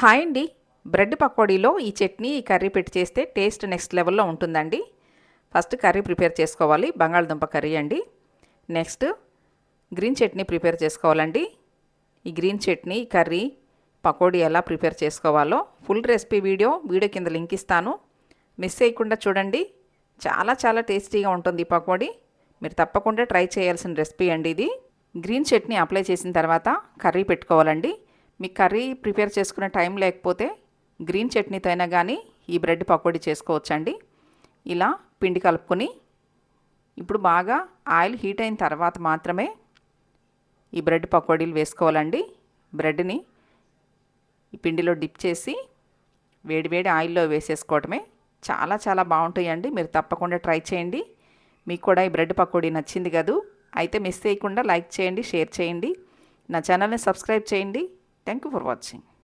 Hi అండి. Bread పకోడీలో ఈ చట్నీ, ఈ కర్రీ పెట్టి చేస్తే టేస్ట్ నెక్స్ట్ లెవెల్‌లో ఉంటుందండి. ఫస్ట్ కర్రీ ప్రిపేర్ చేసుకోవాలి. బంగాళదుంప కర్రీ అండి. నెక్స్ట్ గ్రీన్ చట్నీ ప్రిపేర్ చేసుకోవాలండి. ఈ గ్రీన్ చట్నీ, కర్రీ, పకోడీ ఎలా ప్రిపేర్ చేసుకోవాలో ఫుల్ రెసిపీ వీడియో కింద లింక్ ఇస్తాను. మిస్ చేయకుండా చూడండి. చాలా చాలా టేస్టీగా ఉంటుంది ఈ పకోడీ. మీరు తప్పకుండా ట్రై చేయాల్సిన రెసిపీ అండి ఇది. గ్రీన్ చట్నీ అప్లై చేసిన తర్వాత కర్రీ పెట్టుకోవాలండి. మీకు కర్రీ ప్రిపేర్ చేసుకునే టైం లేకపోతే గ్రీన్ చట్నీతో అయినా కానీ ఈ బ్రెడ్ పకోడీ చేసుకోవచ్చండి. ఇలా పిండి కలుపుకొని ఇప్పుడు బాగా ఆయిల్ హీట్ అయిన తర్వాత మాత్రమే ఈ బ్రెడ్ పకోడీలు వేసుకోవాలండి. బ్రెడ్ని ఈ పిండిలో డిప్ చేసి వేడివేడి ఆయిల్లో వేసేసుకోవటమే. చాలా చాలా బాగుంటాయండి. మీరు తప్పకుండా ట్రై చేయండి. మీకు కూడా ఈ బ్రెడ్ పకోడీ నచ్చింది కదూ? అయితే మిస్ చేయకుండా లైక్ చేయండి, షేర్ చేయండి, నా ఛానల్ని సబ్స్క్రైబ్ చేయండి. Thank you for watching.